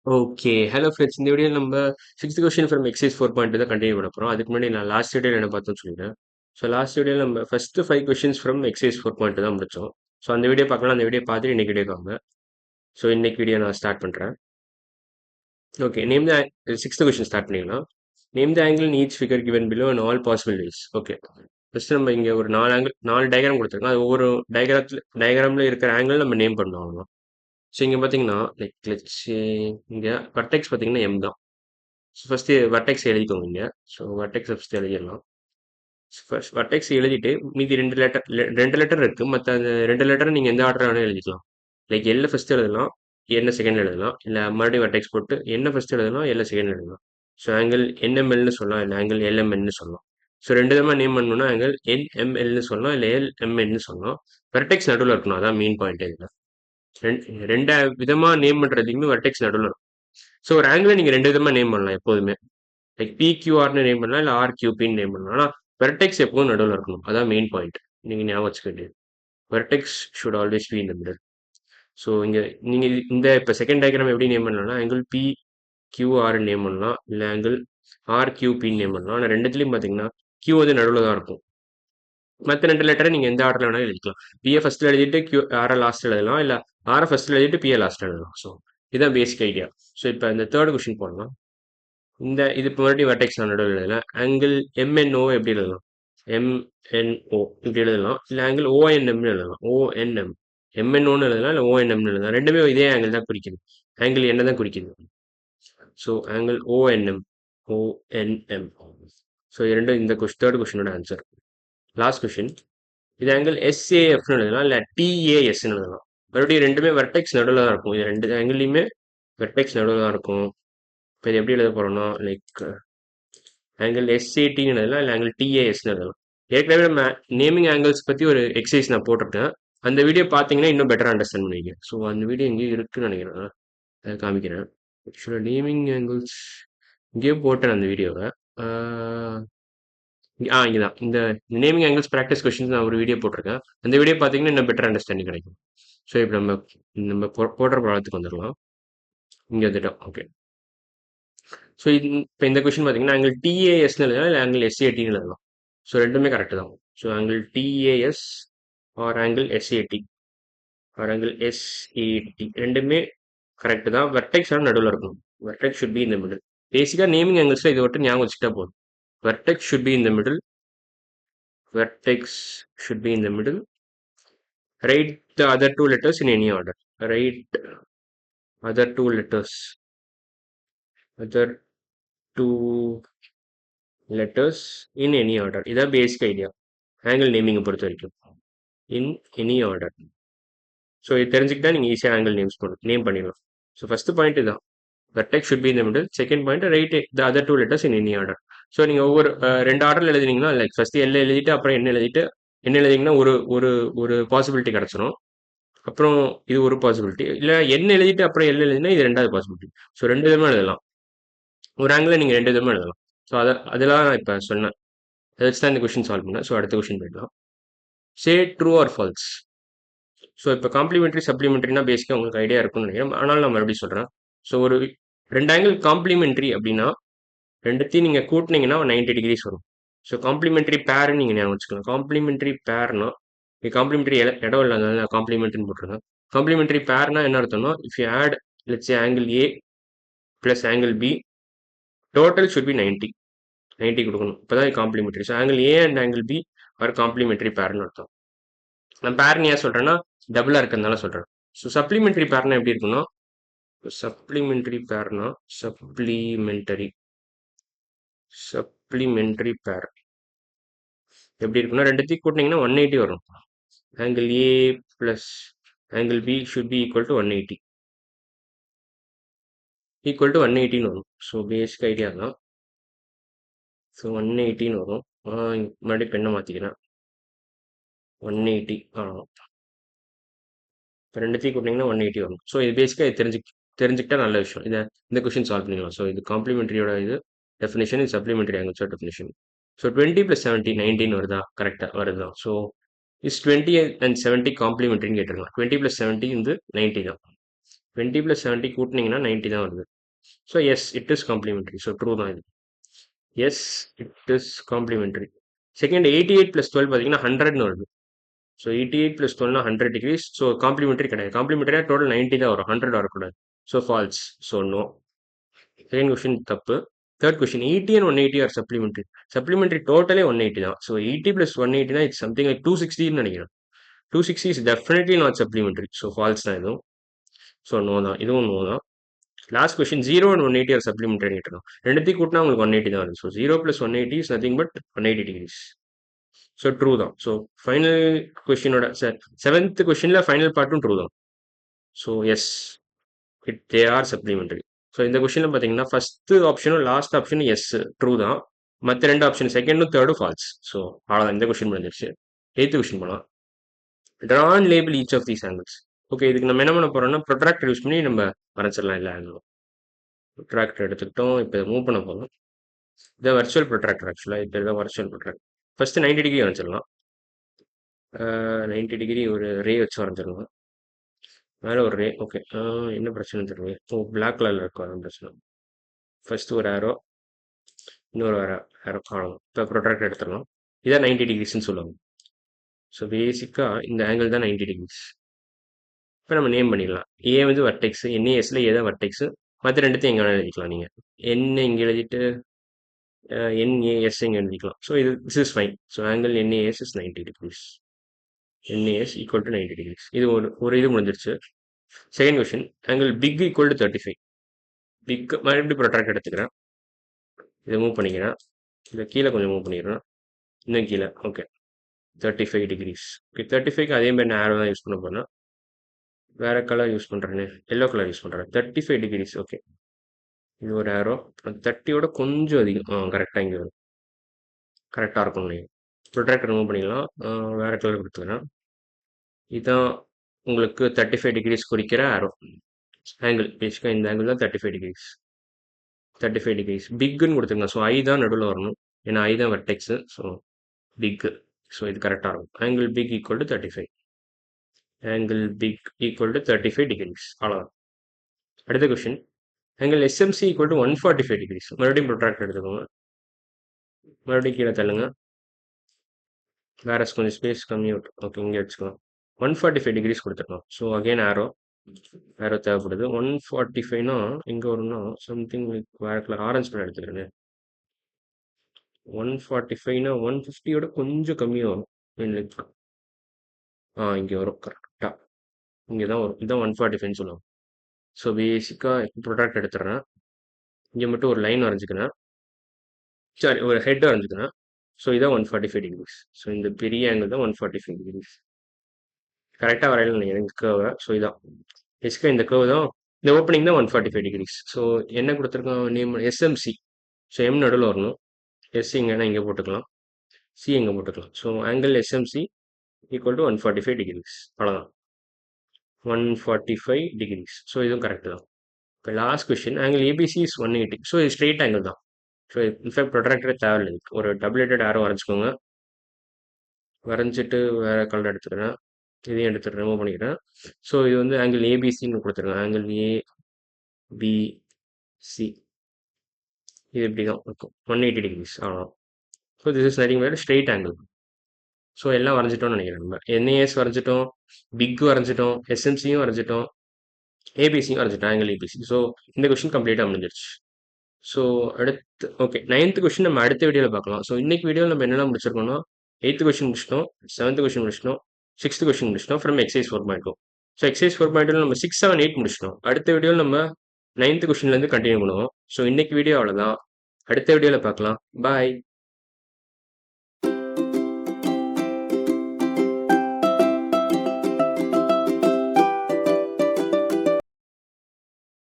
Okay. Hello friends. இந்த வீடியோல நம்ம 6த் கொஸ்டின் ஃப்ரம் எக்சைஸ் 4.2 தான் கன்டின்யூ பண்ண போறோம். அதுக்கு முன்னாடி நான் லாஸ்ட் வீடியோல என்ன பார்த்தோம்னு சொல்லிடுறேன். ஸோ லாஸ்ட் வீடியோல நம்ம ஃபர்ஸ்ட் 5 கொஸ்டின்ஸ் ஃப்ரம் எக்சைஸ் 4.2 தான் முடிச்சோம். ஸோ அந்த வீடியோ பார்க்கலாம். அந்த வீடியோ பார்த்துட்டு இன்னைக்கு வீடியோக்கு வாங்க. ஸோ இன்னைக்கு வீடியோ நான் ஸ்டார்ட் பண்றேன். ஓகே. நேம் த 6த் கொஸ்டின் ஸ்டார்ட் பண்ணிக்கலாம். Name the angle in each figure given below in all possible ways. Okay. First நம்ம இங்க ஒரு 4 ஆங்கிள் 4 டயகிராம் கொடுத்துருக்கோம். அது ஒவ்வொரு டயகிராம்ல இருக்கிற ஆங்கிள் நம்ம நேம் பண்ணணும் அவ்வளவுதான். ஸோ இங்க பார்த்தீங்கன்னா லைக் லெட்ஸ் சே இங்க வெர்டெக்ஸ் பார்த்தீங்கன்னா எம் தான். ஃபர்ஸ்ட் வர்டெக்ஸ் எழுதிக்கோங்க இங்க. ஸோ வர்டெக்ஸ் ஃபர்ஸ்ட் எழுதிடலாம். ஃபர்ஸ்ட் வர்டெக்ஸ் எழுதிட்டு மீதி ரெண்டு லெட்டர் இருக்கு. மற்ற அந்த ரெண்டு லெட்டர் நீங்க எந்த ஆர்டர் வேணாலும் எழுதிக்கலாம். லைக் எல்ல ஃபர்ஸ்ட் எழுதலாம், என்ன செகண்ட் எழுதலாம், இல்ல மறுபடியும் வர்டெக்ஸ் போட்டு என்ன ஃபர்ஸ்ட் எழுதலாம், எல்ல செகண்ட் எழுதலாம். ஸோ ஆங்கிள் என்எம்எல்னு சொல்லலாம், இல்லை ஆங்கிள் எல்எம்எல்னு சொல்லலாம். ஸோ ரெண்டு விதமா நேம் பண்ணணும்னா ஆங்கிள் என்எம்எல்னு சொல்லலாம், இல்லை எல்எம்என்னு சொல்லலாம். வெர்டெக்ஸ் நடுவில் இருக்கணும், அதான் மெயின் பாயிண்ட் இதுல. ரெண்டு விதமா நேம் பண்றதுக்குமே வெர்டெக்ஸ் நடுவில் இருக்கும். ஸோ ஒரு ஆங்கிளை நீங்க ரெண்டு விதமா நேம் பண்ணலாம் எப்போதுமே. லைக் பிக்யூஆர்னு நேம் பண்ணலாம், இல்லை ஆர்கியூபின்னு நேம் பண்ணலாம். ஆனால் வெர்டெக்ஸ் எப்பவும் நடுவில் இருக்கணும், அதான் மெயின் பாயிண்ட். நீங்க ஞாபகம் வச்சுக்க வேண்டியது. Vertex should always be in the middle. So இங்க நீங்க இந்த இப்போ செகண்ட் டயக்ராம் எப்படி நேம் பண்ணலாம்னா ஆங்கிள் பி கியூஆர் நேம் பண்ணலாம், இல்லை ஆங்கிள் ஆர்கியூபின்னு நேம் பண்ணலாம். ஆனால் ரெண்டுத்துலையும் பார்த்தீங்கன்னா கியூ வந்து நடுவில் தான் இருக்கும். மற்ற ரெண்டு லெட்டரை நீங்க எந்த ஆர்டர்ல வேணாலும் எழுதிக்கலாம். பிஏ ஃபர்ஸ்ட் எழுதிட்டு கியூ ஆரை லாஸ்ட் எழுதலாம், இல்லை ஆரை ஃபர்ஸ்ட் எழுதிட்டு பிஏ லாஸ்ட் எழுதலாம். ஸோ இதுதான் பேசிக் ஐடியா. ஸோ இப்போ இந்த தேர்ட் கொஸ்டின் போடலாம். இது இப்போ மறுபடியும் வெர்டெக்ஸ் நான் நடுவில் எழுதலாம். ஆங்கிள் எம்என்ஓ எப்படி எழுதலாம்? எம்என்ஓ இப்படி எழுதலாம், இல்லை ஆங்கிள் ஓஎன்எம்னு எழுதலாம். ஓஎன்எம் எம்என்ஓன்னு எழுதலாம், இல்லை ஓஎன்எம்னு எழுதலாம். ரெண்டுமே இதே ஆங்கிள் தான் குறிக்குது. ஆங்கிள் என்ன தான் குறிக்குது. So angle O N M, O N M. So இரண்டும் இந்த தேர்ட் கொஸ்டினோட ஆன்சர். Last question. இது ஆங்கிள் எஸ்ஏஎஃப்னு எழுதலாம், இல்லை டிஏஎஸ்ன்னு எழுதலாம். மறுபடியும் ரெண்டுமே வெர்டெக்ஸ் நடுவில் தான் இருக்கும். இது ரெண்டு ஆங்கிள்லையுமே வெர்டெக்ஸ் நடுவில் தான் இருக்கும். இப்போ இது எப்படி எழுத போறோம்னா லைக் ஆங்கிள் எஸ்ஏடின்னு எழுதலாம், இல்லை ஆங்கிள் டிஏஎஸ்ன்னு எழுதலாம். ஏற்கனவே நம்ம நேமிங் ஆங்கிள்ஸ் பற்றி ஒரு எக்ஸசைஸ் நான் போட்டிருக்கேன். அந்த வீடியோ பார்த்தீங்கன்னா இன்னும் பெட்டராக அண்டர்ஸ்டாண்ட் பண்ணுவீங்க. ஸோ அந்த வீடியோ எங்கேயும் இருக்குன்னு நினைக்கிறேன், அதை காமிக்கிறேன். ஆக்சுவலாக நேமிங் ஆங்கிள்ஸ் இங்கேயும் போட்டேன் அந்த வீடியோவை. இங்கே தான் இந்த நேமிங் ஆங்கிள்ஸ் ப்ராக்டிஸ் கொஸ்டின்ஸ் நான் ஒரு வீடியோ போட்டிருக்கேன். அந்த வீடியோ பார்த்தீங்கன்னா இன்னும் பெட்டர் அண்டர்ஸ்டாண்டிங் கிடைக்கும். ஸோ இப்போ நம்ம நம்ம போடுற ப்ராடக்ட்டுக்கு வந்துடலாம். இங்கே வந்துட்டோம். ஓகே. ஸோ இப்போ இந்த கொஸ்டின் பார்த்தீங்கன்னா ஆங்கிள் டிஏஎஸ்னு எழுதலாம், இல்லை ஆங்கிள் எஸ்ஏடின்னு எழுதலாம். ஸோ ரெண்டுமே கரெக்ட் தான். So angle DAS or angle SAD or angle SAD ரெண்டுமே கரெக்ட் தான். வெர்டெக்ஸ் நடுவில் இருக்கணும். Vertex should be in the middle. பேசிக்காக நேமிங் ஆங்கிள்ஸில் இதை மட்டும் ஞாபகம் வச்சுக்கிட்டா போதும். Vertex should be in the middle. Vertex should be in the middle. Write the other two letters in any order. Write other two letters. Other two letters in any order. இதான் basic idea angle நேமிங்கை பொறுத்த வரைக்கும். இன் any order. So இது தெரிஞ்சுக்கிட்டா நீங்கள் ஈஸியாக angle name பண்ணிடலாம். So first point இதுதான். Vertex should be in the middle. Second point write the other two letters in any order. So நீங்கள் ஒவ்வொரு ரெண்டு ஆர்டரில் எழுதினீங்கன்னா லைக் ஃபர்ஸ்ட் எல் எழுதிட்டு அப்புறம் என்ன எழுதிட்டு என்ன எழுதிங்கன்னா ஒரு ஒரு ஒரு பாசிபிலிட்டி கிடச்சிரும். அப்புறம் இது ஒரு பாசிபிலிட்டி. இல்லை என்ன எழுதிட்டு அப்புறம் எல் எழுதினா இது ரெண்டாவது பாசிபிலிட்டி. ஸோ ரெண்டு விதமாக எழுதலாம். ஒரு ஆங்கிள் நீங்கள் ரெண்டு விதமாக எழுதலாம். ஸோ அதெல்லாம் நான் இப்போ சொன்னேன். அதை வச்சு தான் இந்த கொஸ்டின் சால்வ் பண்ணேன். ஸோ அடுத்த கொஸ்டின் போயிடலாம். சே ட்ரூ ஆர் ஃபால்ஸ். ஸோ இப்போ காம்ப்ளிமெண்ட்ரி சப்ளிமெண்ட்ரினா பேசிக்காக உங்களுக்கு ஐடியா இருக்கும்னு நினைக்கிறேன். ஆனால் நான் மறுபடியும் சொல்கிறேன். ஸோ ஒரு ரெண்டு ஆங்கிள் காம்ப்ளிமெண்ட்ரி அப்படின்னா ரெண்டுத்தையும் நீங்கள் கூட்டினீங்கன்னா 90 டிகிரிஸ் வரும். ஸோ காம்ப்ளிமெண்ட்ரி பேர்னு நீங்கள் ஞாபகம் வச்சுக்கலாம். காம்ப்ளிமெண்ட்ரி பேர்னா காம்ப்ளிமெண்ட்ரி இடம் இல்லாதனால காம்ப்ளிமெண்ட்ரின்னு போட்டிருக்கேன். காம்ப்ளிமெண்ட்ரி பேர்னா என்ன அர்த்தம்னா if you add let's angle A plus angle B total should be 90 கொடுக்கணும். இப்போதான் complementary. So angle A and angle B are complementary பேர்னு அர்த்தம். நான் பேர்னு ஏன் சொல்றேன்னா டபுளா இருக்கிறதுனால சொல்றேன். ஸோ சப்ளிமெண்ட்ரி பேர்னா எப்படி இருக்குன்னா சப்ளிமெண்ட்ரி பேர்னா சப்ளிமெண்ட்ரி பேர் எப்படி இருக்குன்னா ரெண்டுத்தையும் கூட்டினீங்கன்னா 180 வரும். Angle A plus angle B should be equal to 180 வரும். ஸோ பேசிக் ஐடியா தான். ஸோ 180 வரும். மறுபடியும் பெண்ணை மாற்றிக்கிறேன். 180 இப்போ ரெண்டுத்தையும் கூட்டிங்கன்னா 180 வரும். ஸோ இது பேசிக்காக தெரிஞ்சுக்கிட்டா நல்ல விஷயம். இந்த கொஸ்டின் சால்வ் பண்ணிக்கலாம். ஸோ இது காம்ப்ளிமெண்ட்ரியோட இது டெஃபினேஷன், இது சப்ளிமெண்ட்ரி ஆங்கிள்ஸோட டெஃபினேஷன். ஸோ 20 + 70 19 வருதா? கரெக்டாக வருதா? ஸோ இஸ் 20 and 70 காம்ப்ளிமெண்ட்ரின்னு கேட்டிருக்கலாம். 20 + 70 90 தான். 20 + 70 கூட்டினீங்கன்னா 90 தான் வருது. So yes it is complementary. So true தான் இது. Yes it is complementary. Second 88 + 12 பார்த்தீங்கன்னா 100ன்னு வருது. ஸோ 88 + 12னா 100 டிகிரிஸ். ஸோ காம்ப்ளிமெண்ட்ரி கிடையாது. காம்ப்ளிமெண்ட்ரியா டோட்டல் 90 தான் வரும், 100 வரக்கூடாது. So false. So no. Second question தப்பு. Third question 80 and 180 are supplementary. Supplementary டோட்டலே 180 தான். ஸோ 80 + 180 தான் இட்ஸ் சம்திங் லைக் 260ன்னு நினைக்கிறேன். 260 is definitely not supplementary. So false தான் இதுவும். ஸோ நோ தான், இதுவும் நோ தான். Last question 0 and 180 are supplementary கேட்டிருக்கோம். ரெண்டுத்தையும் கூட்டினா உங்களுக்கு 180 தான் வருது. So 0 + 180 is nothing but 180 degrees. So true தான். ஸோ ஃபைனல் கொஸ்டினோட செவன்த் கொஸ்டின்ல ஃபைனல் பார்ட்டும் ட்ரூ தான். So yes they are supplementary. So இந்த கொஸ்டின்ல பார்த்தீங்கன்னா ஃபர்ஸ்ட் ஆப்ஷனும் லாஸ்ட் ஆப்ஷனும் எஸ் ட்ரூ தான். மற்ற ரெண்டு ஆப்ஷன் செகண்டும் தேர்டும் ஃபால்ஸ். ஸோ அவ்வளோதான், இந்த கொஸ்டின் முடிஞ்சிருச்சு. எய்த்து கொஸ்டின் போகலாம். Draw and label each of these angles. Okay, இதுக்கு நம்ம என்ன பண்ண போறோம்னா ப்ரொட்ராக்டர் யூஸ் பண்ணி நம்ம வரைச்சிடலாம் இல்லை ஆங்கிளும். ப்ரொட்ராக்டர் எடுத்துக்கிட்டோம். இப்போ மூவ் பண்ண போகிறோம். இதான் வர்ச்சுவல் ப்ரொட்ராக்டர். ஆக்சுவலாக இப்போ இதான் வர்ச்சுவல் ப்ரொட்ராக்டர். ஃபர்ஸ்ட் 90 டிகிரி வரைச்சிடலாம். 90 டிகிரி ஒரு ரே வச்சு வரைஞ்சிடலாம். மேலே ஒரு ரே. ஓகே, என்ன பிரச்சனை தெரியல. ஓ, பிளாக் கலரில் இருக்கும், அதான் பிரச்சனை. ஃபர்ஸ்ட் ஒரு ஆரோ, இன்னொரு ஆரோ காணும். இப்போ ப்ரொட்ராக்டர் எடுத்துடலாம். இதான் 90 டிகிரிஸ்ன்னு சொல்லுவாங்க. ஸோ பேசிக்காக இந்த ஆங்கிள் தான் 90 டிகிரிஸ். இப்போ நம்ம நேம் பண்ணிடலாம். ஏ வந்து வர்டெக்ஸ், என்ஏஎஸ்ல ஏ தான் வர்டெக்ஸ். மற்ற ரெண்டுத்தையும் எங்கே வேணாலும் எழுதிக்கலாம் நீங்கள். என்ன இங்கே எழுதிட்டு என்ஏஎஸ் இங்கே எழுதிக்கலாம். So this is fine. So angle NAS is 90 degrees. NAS equal to 90 degrees. இது ஒரு இது முடிஞ்சிருச்சு. Second question angle pick equal to 35. Pick மறுபடியும் ப்ரொட்ராக்டர் எடுத்துக்கிறேன். இதை மூவ் பண்ணிக்கிறேன். இதை கீழே கொஞ்சம் மூவ் பண்ணிடுறேன். இன்னும் கீழே. Okay, 35 decrease. ஓகே, 35க்கு அதே மாதிரி நான் ஆரோ தான் யூஸ் பண்ண போறேன். வேற கலர் யூஸ் பண்ணுறேன்னு எல்லோ கலர் யூஸ் பண்ணுறேன். 35 டிகிரிஸ். ஓகே, இது ஒரு ஆரோ. 30யோட கொஞ்சம் அதிகம். கரெக்டாக இங்கே வரும். கரெக்டாக இருக்கும். நீங்கள் ப்ரொட்ராக்டர் மூவ் பண்ணிக்கலாம். வேற கலர் கொடுத்துக்கிறேன். இதுதான் உங்களுக்கு 35 டிகிரிஸ் குறிக்கிற ஆரோ ஆங்கிள். பேசிக்காக இந்த ஆங்கிள் தான் 35 டிகிரிஸ். 35 டிகிரிஸ் பிக்குன்னு கொடுத்துருங்க. ஸோ ஐ தான் நடுவில் வரணும். ஏன்னா ஐ தான் வெர்டெக்ஸு. ஸோ பிக்கு. ஸோ இது கரெக்டாக இருக்கும். Angle pick equal to 35. Angle pick equal to 35 degrees. அவ்வளோதான். அடுத்த question angle SMC equal to 145 degrees. மறுபடியும் ப்ரொட்ராக்டர் எடுத்துக்கோங்க. மறுபடியும் கீழே தள்ளுங்க. வேற கொஞ்சம் ஸ்பேஸ் கம்மி விட்டு. ஓகே, இங்கே வச்சுக்கலாம். 145 டிகிரிஸ் கொடுத்துருக்கோம். ஸோ அகைன் ஆரோ தேவைப்படுது. 145னா எங்கே வரும்னா சம்திங் லைக் வேற கலர் ஆரஞ்சு கலர் எடுத்துக்கிறேன். 145னா 150யோட கொஞ்சம் கம்மியாக வரும். லைக் இங்கே வரும் கரெக்டாக. இங்கே தான் வரும். இதுதான் 145ன்னு சொல்லுவாங்க. ஸோ பேசிக்காக ப்ரொடக்ட் எடுத்துடுறேன். இங்கே மட்டும் ஒரு லைன் வரைஞ்சிக்கிறேன். சாரி, ஒரு ஹெட் வரைஞ்சிக்கிறேன். ஸோ இதான் 145 டிகிரிஸ். ஸோ இந்த பெரிய ஆங்கிள் தான் 145 டிகிரிஸ். கரெக்டாக வரையில நீங்கள் எனக்கு கேர்வை. ஸோ இதான் பேசிக்காக இந்த கேர்வ் தான். இந்த ஓப்பனிங் தான் 145 டிகிரிஸ். ஸோ என்ன கொடுத்துருக்கோம் நேம் எஸ்எம்சி. ஸோ எம் நடுவில் வரணும். எஸ் இங்கன்னா இங்கே போட்டுக்கலாம். சி எங்கே போட்டுக்கலாம். So angle SMC equal to 145 degrees. அவ்வளோதான், 145 டிகிரிஸ். ஸோ இதுவும் கரெக்ட் தான். இப்போ last question angle ABC is 180. So இது ஸ்ட்ரெயிட் ஆங்கிள் தான். ஸோ இன்ஃபேக்ட் ப்ரொட்ராக்டரே தேவையில்லை. ஒரு டபுள் ஹெட்டட் ஆரோ வரைஞ்சிக்கோங்க. வரைஞ்சிட்டு வேறு கலர் எடுத்துக்கிறேன். இதையும் எடுத்து ரிமூவ் பண்ணிக்கிறேன். ஸோ இது வந்து ஆங்கிள் ஏபிசின்னு கொடுத்துருங்க. ஆங்கிள் ஏபிசி இது இப்படி தான் இருக்கும். 180 டிகிரிஸ். அவ்வளோதான். So this is nothing but straight angle. So எல்லாம் வரைஞ்சிட்டோம்னு நினைக்கிறேன். நம்ம என்ஏஎஸ் வரைஞ்சிட்டோம், பிக் வரைஞ்சிட்டோம், எஸ்எம்சியும் வரைஞ்சிட்டோம், ஏபிசியும் வரைஞ்சிட்டோம், ஆங்கிள் ஏபிசி. ஸோ இந்த கொஸ்டின் கம்ப்ளீட்டாக முடிஞ்சிருச்சு. ஸோ அடுத்து ஓகே, 9th கொஸ்டின் நம்ம அடுத்த வீடியோவில் பார்க்கலாம். ஸோ இன்னைக்கு வீடியோவில் நம்ம என்னெல்லாம் முடிச்சிருக்கோம்னா 8th கொஸ்டின் முடிச்சிட்டோம், 7th கொஸ்டின் முடிச்சிட்டோம், 6th கொஸ்டின் முடிச்சிட்டோம் ஃப்ரம் எக்ஸைஸ் 4.2. ஸோ எக்ஸைஸ் 4.2 நம்ம 6, 7, 8 முடிச்சிட்டோம். அடுத்த வீடியோவில் நம்ம 9th கொஸ்டின்லேருந்து கண்டினியூ பண்ணுவோம். ஸோ இன்னைக்கு வீடியோ அவ்வளோதான். அடுத்த வீடியோவில் பார்க்கலாம். பாய்.